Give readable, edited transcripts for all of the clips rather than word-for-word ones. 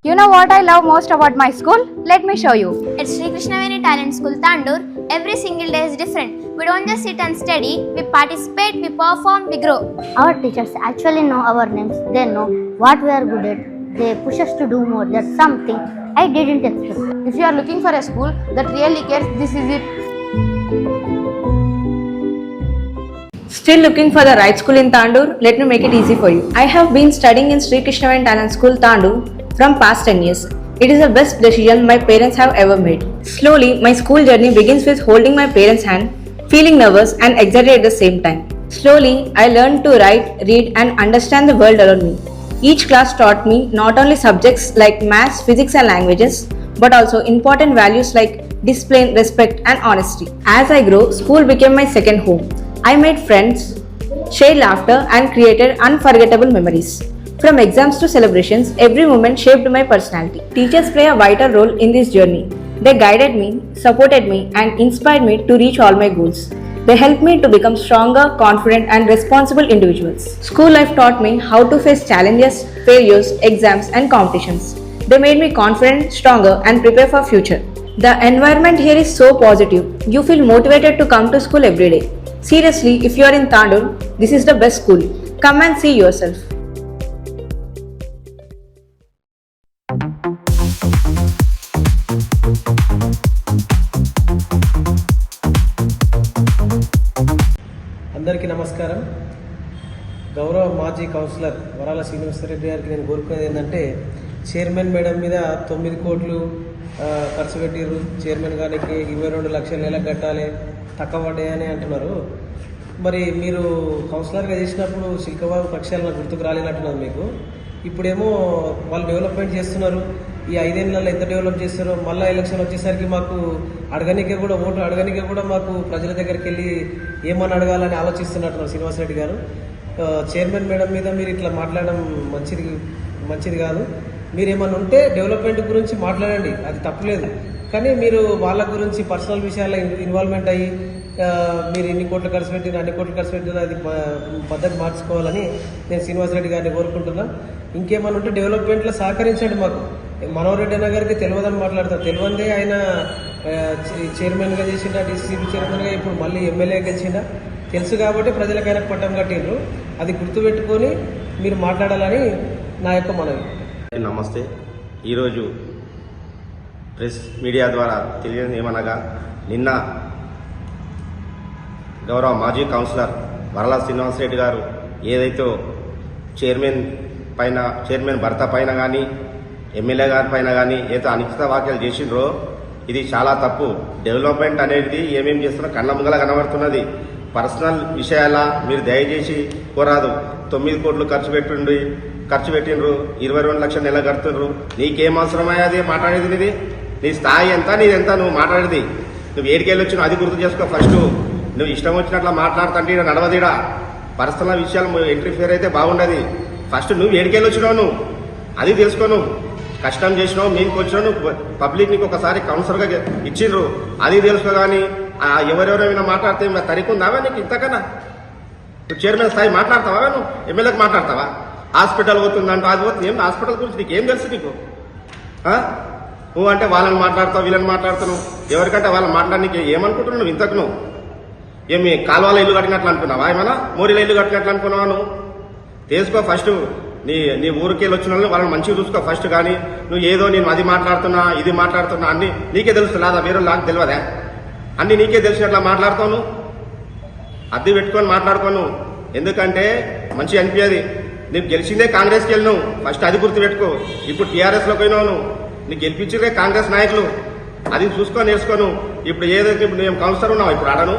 You know what I love most about my school? Let me show you. At Sri Krishnaveni Talent School, Tandur, every single day is different. We don't just sit and study, we participate, we perform, we grow. Our teachers actually know our names, they know what we are good at. They push us to do more. That's something I didn't expect. If you are looking for a school that really cares, this is it. Still looking for the right school in Tandur? Let me make it easy for you. I have been studying in Sri Krishnaveni Talent School, Tandur from past 10 years. It is the best decision my parents have ever made. Slowly, my school journey begins with holding my parents' hand, feeling nervous and excited at the same time. Slowly, I learned to write, read and understand the world around me. Each class taught me not only subjects like maths, physics and languages, but also important values like discipline, respect and honesty. As I grew, school became my second home. I made friends, shared laughter and created unforgettable memories. From exams to celebrations, every moment shaped my personality. Teachers play a vital role in this journey. They guided me, supported me and inspired me to reach all my goals. They helped me to become stronger, confident and responsible individuals. School life taught me how to face challenges, failures, exams and competitions. They made me confident, stronger and prepare for future. The environment here is so positive. You feel motivated to come to school every day. Seriously, if you are in Tandur, this is the best school. Come and see yourself. అందరికీ నమస్కారం. గౌరవ మాజీ councillor వరాల శ్రీనివాసరెడ్డి గారికి నేను కోరుకునేది ఏంటంటే, chairman madam మీద 9 కోట్లు ఖర్చు పెట్టిర్రు, చైర్మన్ గారికి 22 లక్షల నెలకు కట్టాలి, తక్కువ పడ్డాయని అంటున్నారు. మరి మీరు కౌన్సిలర్గా చేసినప్పుడు శిల్కబాబు పక్షాలు నాకు గుర్తుకు రాలేనట్టున్నారు మీకు. ఇప్పుడేమో వాళ్ళు డెవలప్మెంట్ చేస్తున్నారు. ఈ 5 ఏళ్లలో ఎంత డెవలప్ చేస్తారో, మళ్ళీ ఎలక్షన్ వచ్చేసరికి మాకు అడగనికే కూడా ఓటు అడగనికే కూడా మాకు ప్రజల దగ్గరికి వెళ్ళి ఏమని అడగాలని ఆలోచిస్తున్నట్టున్నారు శ్రీనివాసరెడ్డి గారు. చైర్మన్ మేడం మీద మీరు ఇట్లా మాట్లాడడం మంచిది కాదు. మీరు ఏమన్నా ఉంటే డెవలప్మెంట్ గురించి మాట్లాడండి, అది తప్పులేదు. కానీ మీరు వాళ్ళ గురించి పర్సనల్ విషయాల్లో ఇన్వాల్వ్మెంట్ అయ్యి మీరు ఇన్ని కోట్లు ఖర్చు పెట్టిన అన్ని కోట్లు ఖర్చు పెట్టిన అది పద్ధతి మార్చుకోవాలని నేను శ్రీనివాసరెడ్డి గారిని కోరుకుంటున్నా. ఇంకేమన్నా ఉంటే డెవలప్మెంట్లో సహకరించండి. మాకు మనోహరెడ్డి అన్న గారికి తెలియదని మాట్లాడతారు. తెలియందే ఆయన చైర్మన్గా చేసిండా, డీసీసీబీ చైర్మన్గా, ఇప్పుడు మళ్ళీ ఎమ్మెల్యే గెలిచిండా. తెలుసు కాబట్టి ప్రజలకు ఆయన పట్టం కట్టిండ్రు. అది గుర్తుపెట్టుకొని మీరు మాట్లాడాలని నా యొక్క మనవి. నమస్తే. ఈరోజు ప్రెస్ మీడియా ద్వారా తెలియని ఏమనగా, నిన్న గౌరవ మాజీ కౌన్సిలర్ వరల శ్రీనివాసరెడ్డి గారు ఏదైతే చైర్మన్ భర్త పైన కానీ ఎమ్మెల్యే గారి పైన కానీ ఏదో అనుచిత వ్యాఖ్యలు చేసిండ్రో ఇది చాలా తప్పు. డెవలప్మెంట్ అనేది ఏమేమి చేస్తున్నా కళ్ళ ముంగల కనబడుతున్నది. పర్సనల్ విషయాల మీరు దయచేసి కోరాదు. 9 కోట్లు ఖర్చు పెట్టిండ్రు, 22 లక్షల నెల కడుతుండ్రు. నీకేం అవసరమయ్యేది మాట్లాడేది? నీది నీ స్థాయి ఎంత, నీదెంత, నువ్వు మాట్లాడేది. నువ్వు ఏడికెళ్ళి వచ్చినావు అది గుర్తు చేసుకో ఫస్ట్. నువ్వు ఇష్టం వచ్చినట్లా మాట్లాడుతుంటే నడవదీడా. పర్సనల్ విషయాలు ఇంటర్ఫియర్ అయితే బాగుండదు. ఫస్ట్ నువ్వు ఏడికెళ్ళి వచ్చినావు, నువ్వు అది తెలుసుకోను. కష్టం చేసినావు, మీకు వచ్చినావు, నువ్వు పబ్లిక్ నీకు ఒకసారి కౌన్సిలర్గా ఇచ్చిండ్రు అది తెలుసుకో. కానీ ఎవరెవరైనా మాట్లాడితే తరికుందావా నీకు ఇంతకన్నా? నువ్వు చైర్మన్ స్థాయి మాట్లాడతావా? నువ్వు ఎమ్మెల్యేకి మాట్లాడతావా? హాస్పిటల్ పోతుందంటూ అది పోతుంది. ఏం హాస్పిటల్ గురించి నీకేం తెలుసు? నీకు నువ్వు అంటే వాళ్ళని మాట్లాడతావు, వీళ్ళని మాట్లాడుతున్నావు. ఎవరికంటే వాళ్ళని మాట్లాడడానికి ఏమనుకుంటున్నావు నువ్వు? ఇంతకు నువ్వు ఏమి కాలువల ఇల్లు కట్టినట్లు అనుకున్నావా? ఏమన్నా మోరీల ఇల్లు కట్టినట్లు అనుకున్నావా? నువ్వు తెలుసుకో ఫస్ట్. నీ ఊరికెళ్ళి వచ్చిన వాళ్ళని మంచిగా చూసుకో ఫస్ట్. కానీ నువ్వు ఏదో నేను అది మాట్లాడుతున్నా ఇది మాట్లాడుతున్నా అన్ని నీకే తెలుసు లేదా? వేరే నాకు తెలియదా? అన్ని నీకే తెలిసినట్లా మాట్లాడుతావు. నువ్వు అద్దె పెట్టుకొని మాట్లాడుకోను. ఎందుకంటే మంచిగా అనిపించేది. నీకు గెలిచిందే కాంగ్రెస్కి వెళ్ళినావు ఫస్ట్, అది గుర్తు పెట్టుకో. ఇప్పుడు టీఆర్ఎస్లోకి పోయినావు. నువ్వు నీకు గెలిపించే కాంగ్రెస్ నాయకులు, అది చూసుకొని నేర్చుకోను. ఇప్పుడు ఏదైతే ఇప్పుడు నేను కౌన్సిలర్ ఉన్నావు, ఇప్పుడు ఆడను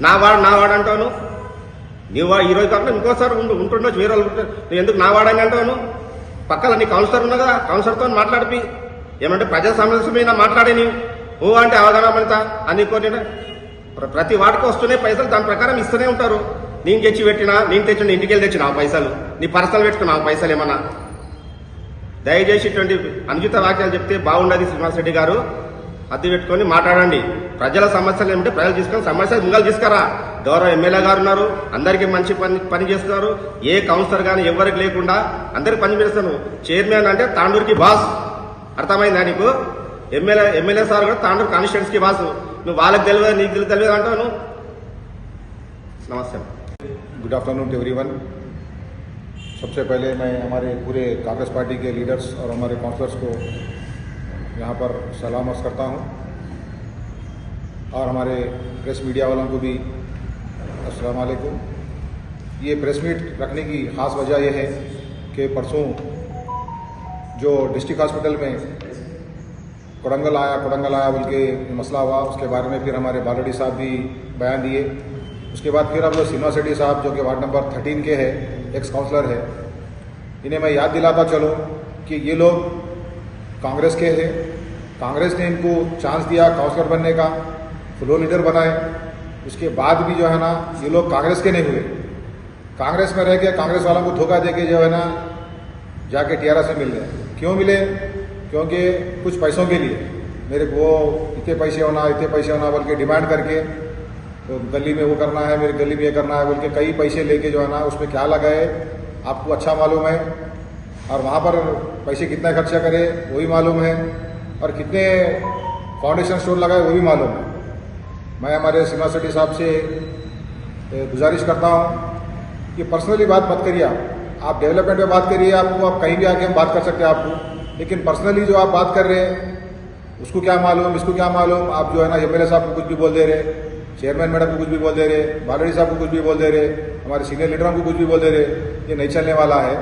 నా వాడు అంటాను. నువ్వు ఈరోజు కాకుండా ఇంకోసారి ఉంటుండొచ్చు, వేరే వాళ్ళు నువ్వు ఎందుకు నా వాడని అంటావు? పక్కన నీ కౌన్సిలర్ ఉన్నా కదా, కౌన్సిలర్తో మాట్లాడిపి ఏమంటే ప్రజా సమస్య మీద మాట్లాడే నువ్వు అంటే అవగాహన అన్ని కొన్ని ప్రతి వాటికి వస్తున్నాయి పైసలు, దాని ప్రకారం ఇస్తూనే ఉంటారు. నేను తెచ్చి పెట్టినా, నేను తెచ్చిన ఇంటికి వెళ్ళి తెచ్చిన ఆ పైసలు, నీ పర్సనల్ పెట్టుకున్నా ఆ పైసలు ఏమన్నా. దయచేసి ఇటువంటి అనుచిత వాక్యాలు చెప్తే బాగుండదు శ్రీనివాసరెడ్డి గారు. అద్దె పెట్టుకొని మాట్లాడండి. ప్రజల సమస్యలు ఏమిటంటే ప్రజలు తీసుకొని సమస్యలు ముంగలు తీసుకురా. గౌరవ ఎమ్మెల్యే గారు ఉన్నారు, అందరికీ మంచి పని చేస్తున్నారు. ఏ కౌన్సిలర్ కానీ ఎవరికి లేకుండా అందరికి పని చేస్తాను. చైర్మన్ అంటే తాండూరుకి బాస్, అర్థమైందా నీకు? ఎమ్మెల్యే సార్ కూడా తాండూరు కాన్స్టిట్యూన్స్ కి బాస్. నువ్వు వాళ్ళకి తెలియదు నీకు తెలియదు అంటావు నువ్వు. नमस्ते. Good afternoon to everyone. सबसे पहले मैं हमारे पूरे कांग्रेस पार्टी के लीडर्स और हमारे काउंसलर्स को यहाँ पर सलाम अर्ज़ करता हूँ और हमारे प्रेस मीडिया वालों को भी अस्सलाम वालेकुम. ये प्रेस मीट रखने की ख़ास वजह यह है कि परसों जो डिस्ट्रिक्ट हॉस्पिटल में कोडंगल आया बोल के मसला हुआ, उसके बारे में फिर हमारे बालड़ी साहब भी बयान दिए. उसके बाद फिर अब जो सीमा सेठी साहब जो कि वार्ड नंबर 13 के हैं, एक्स काउंसलर है, इन्हें मैं याद दिलाता चलूँ कि ये लोग कांग्रेस के हैं. कांग्रेस ने इनको चांस दिया काउंसलर बनने का, फ्लोर लीडर बनाए. उसके बाद भी जो है ना ये लोग कांग्रेस के नहीं हुए. कांग्रेस में रह के कांग्रेस वालों को धोखा दे के जो है ना जाके टीआरएस में मिल गए. क्यों मिले? क्योंकि कुछ पैसों के लिए मेरे को इतने पैसे होना बोल के डिमांड करके तो गली में वो करना है, मेरी गली में ये करना है बोल के कई पैसे लेके जो है ना उसमें क्या लगाए आपको अच्छा मालूम है. और वहाँ पर पैसे कितना खर्चा करे वो भी मालूम है, और कितने फाउंडेशन स्टोर लगाए वो भी मालूम है. मैं हमारे सीमा सेठी साहब से गुजारिश करता हूँ कि पर्सनली बात मत करिए. आप डेवलपमेंट पे बात करिए, आपको आप कहीं भी आके हम बात कर सकते हैं आपको, लेकिन पर्सनली जो आप बात कर रहे हैं उसको क्या मालूम, इसको क्या मालूम. आप जो है ना एमएलए साहब को कुछ भी बोल दे रहे, चेयरमैन मैडम को कुछ भी बोल दे रहे, बालड़ी साहब को कुछ भी बोल दे रहे, हमारे सीनियर लीडरों को कुछ भी बोल दे रहे. ये नहीं चलने वाला है.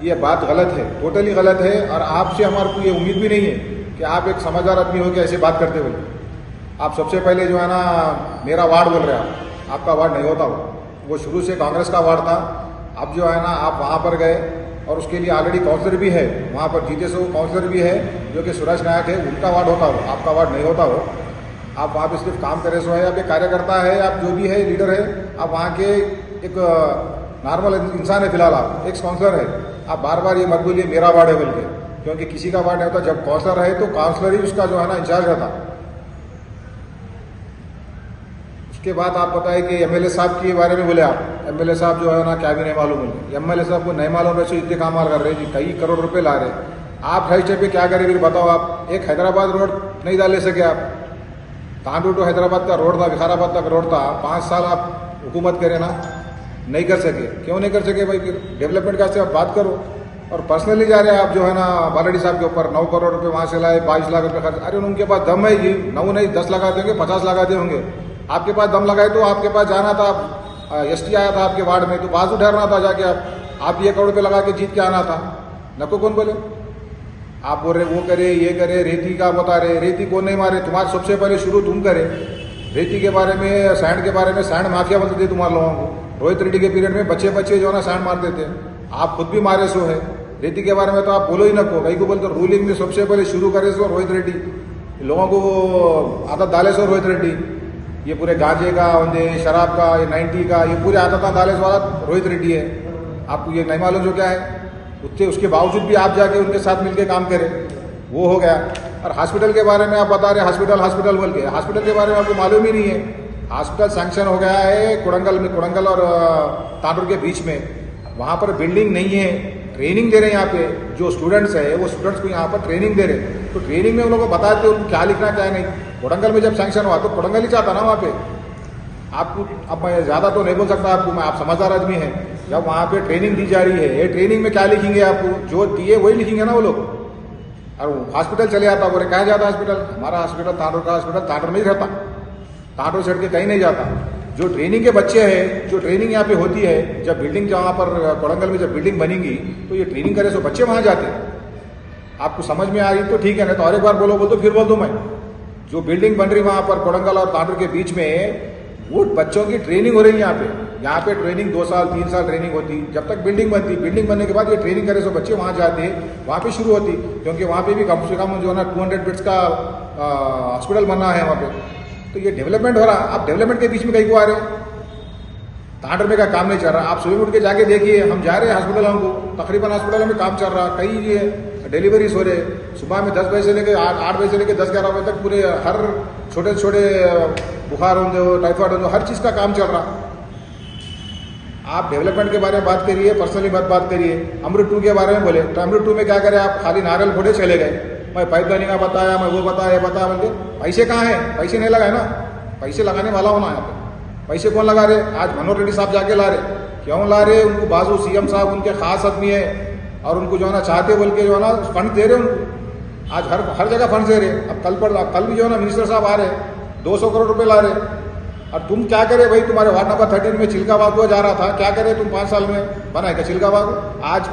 ये बात गलत है, टोटली गलत है. और आपसे हमारे को ये उम्मीद भी नहीं है कि आप एक समझदार आदमी हो के ऐसे बात करते हुए. आप सबसे पहले जो है ना मेरा वार्ड बोल रहे हैं, आपका वार्ड नहीं होता वो शुरू से कांग्रेस का वार्ड था. अब जो है ना आप वहाँ पर गए और उसके लिए ऑलरेडी काउंसलर भी है, वहाँ पर जीते से वो काउंसलर भी है जो कि सुरेश नायक है, उनका वार्ड होता हो, आपका वार्ड नहीं होता हो. आप वहाँ पे सिर्फ काम करे सो है, आप एक कार्यकर्ता है, आप जो भी है लीडर है, आप वहाँ के एक नॉर्मल इंसान है. फिलहाल आप एक्स काउंसलर है. आप बार बार ये मत बोलिए मेरा वार्ड है बोल के, क्योंकि किसी का वार्ड नहीं होता. जब काउंसलर है तो काउंसलर ही उसका जो है ना इंचार्ज रहता. उसके बाद आप बताए कि एमएलए साहब के बारे में बोले आप, एमएलए साहब जो है ना क्या भी नहीं मालूम बोले. एमएलए साहब को नहीं मालूम वैसे इतने काम कर रहे हैं, कई करोड़ रुपए ला रहे. आप हाई स्टेप पे क्या करें फिर बताओ. आप एक हैदराबाद रोड नहीं डाल ले सके. आप तांडूर टू हैदराबाद का रोड था, विखाराबाद तक रोड था, 5 साल आप हुकूमत करें ना, नहीं कर सके. क्यों नहीं कर सके भाई? फिर डेवलपमेंट का से आप बात करो. और पर्सनली जा रहे हैं आप जो है ना बालड़ी साहब के ऊपर 9 करोड़ रुपए वहाँ से लाए, 22 लाख रुपए खर्च. अरे उनके पास दम है जी, 9 नहीं 10 लगा देंगे, 50 लगा दे होंगे. आपके पास दम लगाए तो आपके पास जाना था, एसटी आया था आपके वार्ड में तो बाजू ठहरना था जाके. आप 1 करोड़ रुपये लगा के जीत के आना था. नको कौन बोले? आप बोल रहे वो करे ये करे, रेती का बता रहे. रेती कौन नहीं मारे? तुम्हारे सबसे पहले शुरू तुम करे. रेती के बारे में, सैंड के बारे में, सैंड माफिया बोलते थे तुम्हारे लोगों को. रोहित रेड्डी के पीरियड में बच्चे जो है ना सैंड मारते थे. आप खुद भी मारे सो है. रेती के बारे में तो आप बोलो ही नको. कहीं को बोलते रूलिंग में सबसे पहले शुरू करे सो रोहित रेड्डी. लोगों को आदत डाले सो रोहित रेड्डी. ये पूरे गांजे का, शराब का, ये 90 का, ये पूरे आदत डाले वाला रोहित रेड्डी है. आपको ये नहीं मालूम जो क्या है? उसके बावजूद भी आप जाके उनके साथ मिलकर काम करें, वो हो गया. और हॉस्पिटल के बारे में आप बता रहे हॉस्पिटल बोल के. हॉस्पिटल के बारे में आपको मालूम ही नहीं है. हॉस्पिटल सैंक्शन हो गया है कोडंगल और तांडूर के बीच में. वहाँ पर बिल्डिंग नहीं है. ट्रेनिंग दे रहे हैं यहाँ पे जो स्टूडेंट्स है, वो स्टूडेंट्स को यहाँ पर ट्रेनिंग दे रहे. तो ट्रेनिंग में उन लोगों को बताते उनको क्या लिखना क्या नहीं. कोडंगल में जब सैंक्शन हुआ तो कोडंगल ही चाहता ना वहाँ पे. आपको अब मैं ज़्यादा तो नहीं बोल सकता आपको, मैं आप समझदार आदमी हैं. जब वहाँ पे ट्रेनिंग दी जा रही है, ये ट्रेनिंग में क्या लिखेंगे? आपको जो दिए वही लिखेंगे ना वो लोग. और हॉस्पिटल चले जाता, बोले कहाँ जाता हॉस्पिटल? हमारा हॉस्पिटल तांडूर का हॉस्पिटल तांडूर में ही रहता. तांडूर छोड़ के कहीं नहीं जाता. जो ट्रेनिंग के बच्चे हैं, जो ट्रेनिंग यहाँ पे होती है, जब बिल्डिंग जहाँ पर कोडंगल में जब बिल्डिंग बनेगी तो ये ट्रेनिंग करे सो बच्चे वहाँ जाते हैं. आपको समझ में आ रही तो ठीक है, नहीं तो और एक बार बोलो तो फिर बोल दूँ मैं. जो बिल्डिंग बन रही वहाँ पर कोडंगल और तांडूर के बीच में, वो बच्चों की ट्रेनिंग हो रही है यहाँ पे. यहाँ पे ट्रेनिंग 2 साल 3 साल ट्रेनिंग होती. जब तक बिल्डिंग बनती, बिल्डिंग बनने के बाद ये ट्रेनिंग करे सो बच्चे वहाँ जाते, वहाँ पे शुरू होती. क्योंकि वहाँ पे भी कम से कम जो है ना 200 बेड्स का हॉस्पिटल बना है वहाँ पे. तो ये डेवलपमेंट हो रहा. आप डेवलपमेंट के बीच में कहीं को आ रहे? तांडूर में का काम नहीं चल रहा. आप सुबह उठ के जाके देखिए, हम जा रहे हैं हॉस्पिटलों को, तकरीबन हॉस्पिटलों में काम चल रहा, कई ये डिलीवरीज हो रहे, सुबह में 10 बजे से लेकर 8 बजे से लेकर 10-11 बजे तक पूरे हर छोटे छोटे बुखार होंगे हो, टाइफाइड होंगे, हर चीज़ का काम चल रहा। आप डेवलपमेंट के बारे में बात करिए, पर्सनली बात करिए। अमृत 2 के बारे में बोले तो अमृत 2 में क्या करें आप? खाली नारियल फोड़े चले गए। मैं पाइपलाइनिंग का बताया, मैं वो बताया, ये बताया बोल के। पैसे कहाँ हैं? पैसे नहीं लगाए ना, पैसे लगाने वाला होना यहाँ पे। पैसे कौन लगा रहे? आज मनोहर रेड्डी साहब जाके ला रहे। क्यों ला रहे? उनको बाजू सीएम साहब उनके खास आदमी है और उनको जो है ना चाहते बोल के जो है ना फंड दे रहे उनको। आज हर जगह फंड दे रहे। अब कल भी जो है ना मिनिस्टर साहब आ रहे, 200 करोड़ रुपए ला रहे। और तुम क्या करे भाई? तुम्हारे वार्ड नंबर 13 में चिल्का बाग जा रहा था, क्या करे तुम 5 साल में? बनाए क्या चिल्का बाग? आज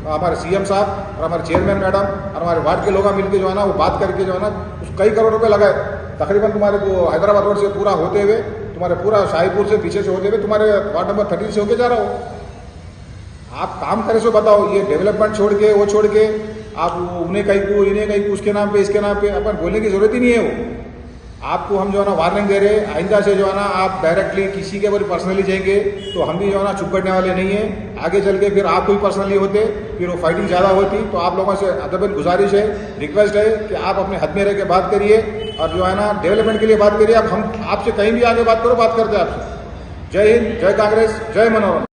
हमारे सीएम साहब और हमारे चेयरमैन मैडम और हमारे वार्ड के लोग मिलकर जो है ना वो बात करके जो है ना उस कई करोड़ रुपए लगाए। तकरीबन तुम्हारे को हैदराबाद रोड से पूरा होते हुए, तुम्हारे पूरा शाहीपुर से पीछे से होते हुए तुम्हारे वार्ड नंबर 13 से होके जा रहा हो। आप काम करे सो बताओ। ये डेवलपमेंट छोड़ के वो छोड़ के आप उन्हें कहीं को इन्हें कहीं को उसके नाम पे इसके नाम पे अपन बोलने की जरूरत ही नहीं है। वो आपको हम जो है ना वार्निंग दे रहे, आइंदा से जो है ना आप डायरेक्टली किसी के ऊपर पर्सनली जाएंगे तो हम भी जो है ना चुप करने वाले नहीं है। आगे चल के फिर आप कोई पर्सनली होते, फिर वो फाइटिंग ज़्यादा होती। तो आप लोगों से अदबन गुजारिश है, रिक्वेस्ट है कि आप अपने हद में रह के बात करिए और जो है ना डेवलपमेंट के लिए बात करिए। अब हम आपसे कहीं भी आगे बात करो, बात करते हैं आपसे। जय हिंद, जय कांग्रेस, जय मनोरम।